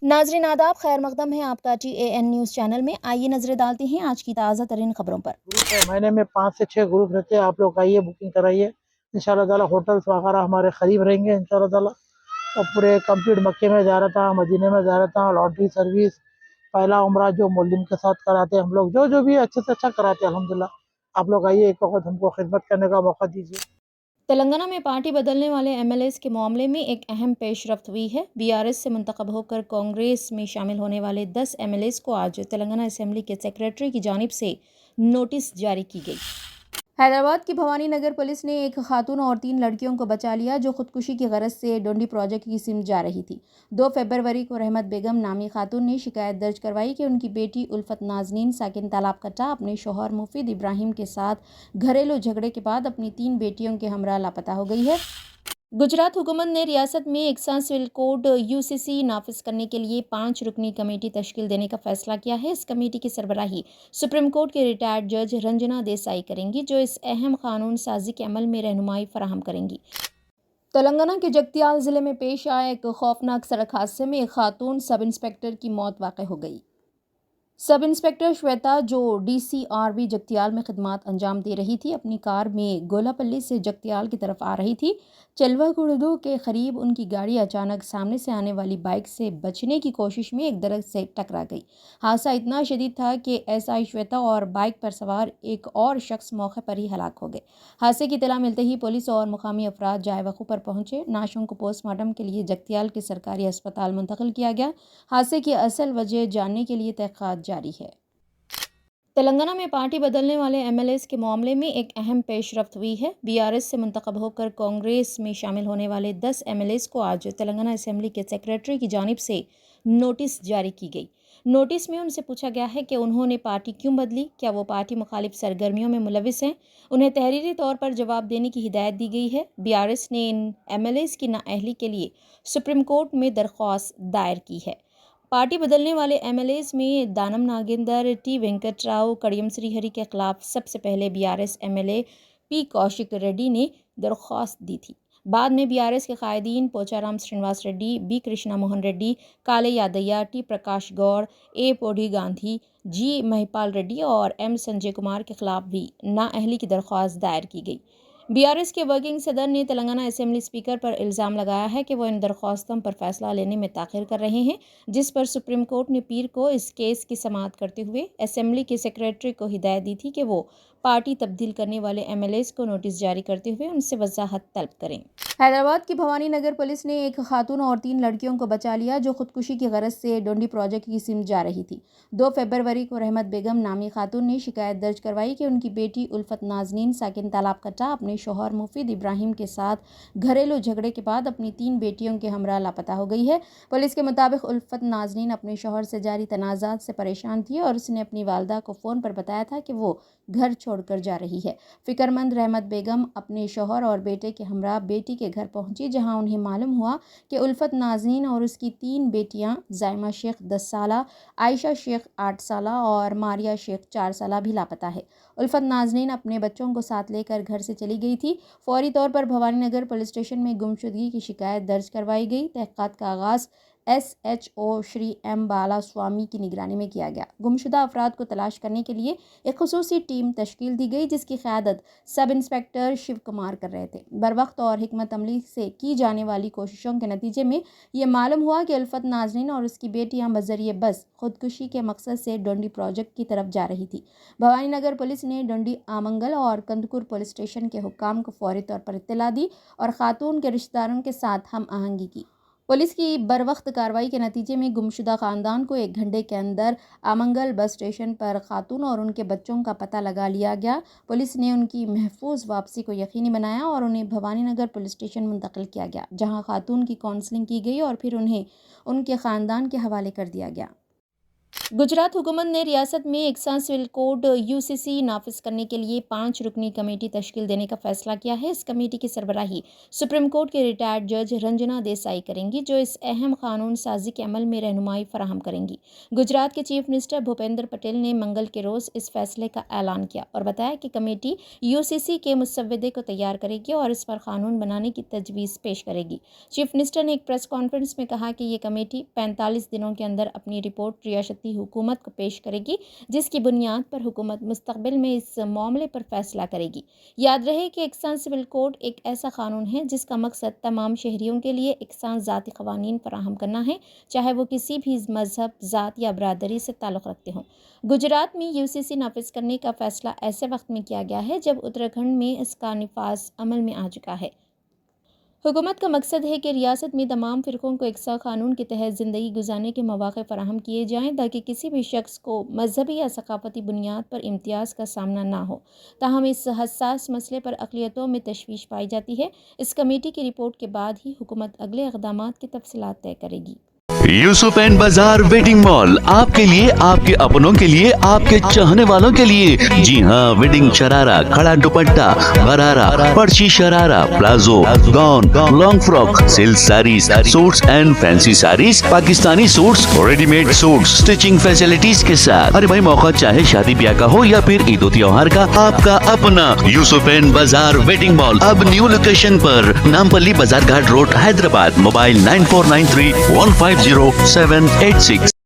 नाजरीन आदाब, खैर मकदम है आपका TAN न्यूज़ चैनल में। आइए नजरें डालते हैं आज की ताज़ा तरीन खबरों पर। महीने में 5 से 6 ग्रुप रहते हैं। आप लोग आइए, बुकिंग कराइए। इंशाल्लाह ताला होटल्स वगैरह हमारे करीब रहेंगे इंशाल्लाह ताला। और पूरे कंप्लीट मक्के में जा रहा था, मदीने में जा रहा था, लॉटरी सर्विस, पहला उम्रा जो मोलिम के साथ कराते हैं हम लोग, जो भी अच्छे से अच्छा कराते हैं अल्हम्दुलिल्लाह। आप लोग आइए, एक वक्त हमको खिदमत करने का मौका दीजिए। तेलंगाना में पार्टी बदलने वाले MLAs के मामले में एक अहम पेशरफ्त हुई है। BRS से मुंतखब होकर कांग्रेस में शामिल होने वाले 10 MLAs को आज तेलंगाना असेंबली के सेक्रेटरी की जानिब से नोटिस जारी की गई। हैदराबाद की भवानी नगर पुलिस ने एक खातून और 3 लड़कियों को बचा लिया जो खुदकुशी की गरज से डोंडी प्रोजेक्ट की सिमत जा रही थी। 2 फरवरी को रहमत बेगम नामी खातून ने शिकायत दर्ज करवाई कि उनकी बेटी उल्फत नाजनीन साकिन तालाब कट्टा अपने शौहर मुफीद इब्राहिम के साथ घरेलू झगड़े के बाद अपनी 3 बेटियों के हमरा लापता हो गई है। गुजरात हुकूमत ने रियासत में एकसा सिविल कोड UCC नाफिज करने के लिए 5 रुकनी कमेटी तश्कील देने का फैसला किया है। इस कमेटी की सरबराही सुप्रीम कोर्ट के रिटायर्ड जज रंजना देसाई करेंगी, जो इस अहम कानून साजी के अमल में रहनुमाई फराहम करेंगी। तेलंगाना के जगतियाल जिले में पेश आए एक खौफनाक सड़क हादसे में एक खातून सब इंस्पेक्टर की मौत वाक़ हो गई। सब इंस्पेक्टर श्वेता, जो DCRB जगतियाल में खिदमात अंजाम दे रही थी, अपनी कार में गोलापल्ली से जगतियाल की तरफ आ रही थी। चलवा गुड़दू के करीब उनकी गाड़ी अचानक सामने से आने वाली बाइक से बचने की कोशिश में एक दरख्त से टकरा गई। हादसा इतना शदीद था कि SI श्वेता और बाइक पर सवार एक और शख्स मौके पर ही हलाक हो गए। हादसे की इत्तला मिलते ही पुलिस और मुकामी अफराद जाए वक़्फ़ पर पहुंचे। नाशों को पोस्टमार्टम के लिए जगतियाल के सरकारी अस्पताल मुंतकिल किया गया। हादसे की असल वजह जानने के लिए तहक़ीक़ात जारी है। तेलंगाना में पार्टी बदलने वाले MLAs के मामले में एक अहम पेशरफ्त हुई है। BRS से मुंतखब होकर कांग्रेस में शामिल होने वाले 10 MLAs को आज तेलंगाना असेंबली के सेक्रेटरी की जानिब से नोटिस जारी की गई। नोटिस में उनसे पूछा गया है कि उन्होंने पार्टी क्यों बदली, क्या वो पार्टी मुखालिफ सरगर्मियों में मुलविस हैं। उन्हें तहरीरी तौर पर जवाब देने की हिदायत दी गई है। BRS ने इन MLAs की नाअहली के लिए सुप्रीम कोर्ट में दरख्वास्त दायर की है। पार्टी बदलने वाले MLAs में दानम नागेंदर, T वेंकट राव, कड़ियम श्रीहरि के खिलाफ सबसे पहले BRS MLA P Kaushik Reddy ने दरख्वास्त दी थी। बाद में BRS के कायदीन पोचाराम श्रीनिवास रेड्डी, B कृष्णा मोहन रेड्डी, काले यादయ్య, T Prakash Gaur, A podi Gandhi, G Mahipal Reddy और M संजय कुमार के खिलाफ भी नाअहली की दरख्वास्त दायर की गई। BRS के वर्किंग सदर ने तेलंगाना असेंबली स्पीकर पर इल्ज़ाम लगाया है कि वो इन दरख्वास्तों पर फैसला लेने में ताख़िर कर रहे हैं, जिस पर सुप्रीम कोर्ट ने पीर को इस केस की समाअत करते हुए असेंबली के सेक्रेटरी को हिदायत दी थी कि वो पार्टी तब्दील करने वाले MLAs को नोटिस जारी करते हुए उनसे वजाहत तलब करें। हैदराबाद की भवानी नगर पुलिस ने एक खातून और 3 लड़कियों को बचा लिया जो खुदकुशी की गरज से डोंडी प्रोजेक्ट की सिमत जा रही थी। 2 फरवरी को रहमत बेगम नामी खातून ने शिकायत दर्ज करवाई कि उनकी बेटी उल्फत नाजनीन साकिन तालाब कट्टा अपने शौहर मुफीद इब्राहिम के साथ घरेलू झगड़े के बाद अपनी 3 बेटियों के हमरा लापता हो गई है। पुलिस के मुताबिक उल्फत नाजनीन अपने शौहर से जारी तनाज़ात से परेशान थी और उसने अपनी वालदा को फ़ोन पर बताया था कि वो घर छोड़कर जा रही है। फिक्रमंद रहमत बेगम अपने शौहर और बेटे के हमरा बेटी के घर पहुंची, जहां उन्हें मालूम हुआ कि उल्फत नाजनीन और उसकी 3 बेटियां ज़ायमा शेख 10 साला, आयशा शेख 8 साला और मारिया शेख 4 साला भी लापता है। उल्फत नाजनीन अपने बच्चों को साथ लेकर घर से चली गई थी। फौरी तौर पर भवानी नगर पुलिस स्टेशन में गुमशुदगी की शिकायत दर्ज करवाई गई। तहक़ीक़ात का आगाज़ SHO श्री M बाला स्वामी की निगरानी में किया गया। गुमशुदा अफराद को तलाश करने के लिए एक खुसूसी टीम तश्कील दी गई, जिसकी क़यादत सब इंस्पेक्टर शिव कुमार कर रहे थे। बरवक्त और हिकमत अमली से की जाने वाली कोशिशों के नतीजे में ये मालूम हुआ कि उल्फत नाजनीन और उसकी बेटियां बज़रिए बस खुदकुशी के मकसद से डोंडी प्रोजेक्ट की तरफ जा रही थी। भवानी नगर पुलिस ने डोंडी आमंगल और कंदकुर पुलिस स्टेशन के हुक्काम को फौरी तौर पर इत्तला दी और खातून के रिश्तेदारों के साथ हम आहंगी की। पुलिस की बरवक्त कार्रवाई के नतीजे में गुमशुदा ख़ानदान को 1 घंटे के अंदर आमंगल बस स्टेशन पर खातून और उनके बच्चों का पता लगा लिया गया। पुलिस ने उनकी महफूज वापसी को यकीनी बनाया और उन्हें भवानी नगर पुलिस स्टेशन मुंतकिल किया गया, जहां खातून की काउंसलिंग की गई और फिर उन्हें उनके ख़ानदान के हवाले कर दिया गया। गुजरात हुकूमत ने रियासत में एकसा सिविल कोड यूसीसी नाफिज करने के लिए 5 रुकनी कमेटी तश्कील देने का फैसला किया है। इस कमेटी की सरबराही सुप्रीम कोर्ट के रिटायर्ड जज रंजना देसाई करेंगी, जो इस अहम कानून साजी के अमल में रहनुमाई फराहम करेंगी। गुजरात के चीफ मिनिस्टर भूपेंद्र पटेल ने मंगल के रोज़ इस फैसले का ऐलान किया और बताया कि कमेटी यूसीसी के मुसव्वदे को तैयार करेगी और इस पर कानून बनाने की तजवीज़ पेश करेगी। चीफ मिनिस्टर ने एक प्रेस कॉन्फ्रेंस में कहा कि ये कमेटी 45 दिनों के अंदर अपनी रिपोर्ट रियासती हुकूमत को पेश करेगी, जिसकी बुनियाद पर हुकूमत मुस्तकबिल में इस मामले पर फैसला करेगी। याद रहे कि एकसा सिविल कोड एक ऐसा कानून है जिसका मकसद तमाम शहरियों के लिए एकसा ज़ाती क़वानीन फराहम करना है, चाहे वो किसी भी मजहब, ज़ात या बरादरी से ताल्लुक़ रखते हों। गुजरात में यूसीसी नाफिज करने का फैसला ऐसे वक्त में किया गया है जब उत्तराखंड में इसका निफाज अमल में आ चुका है। हुकूमत का मकसद है कि रियासत में तमाम फ़िरक़ों को एकसा कानून के तहत ज़िंदगी गुजारने के मौक़े फ़राहम किए जाएँ, ताकि किसी भी शख्स को मजहबी या सकाफ़ती बुनियाद पर इम्तियाज़ का सामना ना हो। ताहम इस हसास मसले पर अक़लियतों में तशवीश पाई जाती है। इस कमेटी की रिपोर्ट के बाद ही हुकूमत अगले इक़दामात की तफ़सीलात तय करेगी। यूसुफ एंड बाजार वेडिंग मॉल आपके लिए, आपके अपनों के लिए, आपके चाहने वालों के लिए। जी हाँ, वेडिंग शरारा, खड़ा दुपट्टा, गरारा, पर्ची sharara, palazzo, gown, long frock, silk saris, suits and fancy saris, Pakistani suits, readymade suits, stitching facilities के साथ। अरे भाई, मौका चाहे शादी ब्याह का हो या फिर ईद त्योहार का, आपका अपना यूसुफ एंड बाजार वेडिंग मॉल अब न्यू लोकेशन पर, नामपल्ली बाजार घाट रोड, हैदराबाद। मोबाइल 9493150786।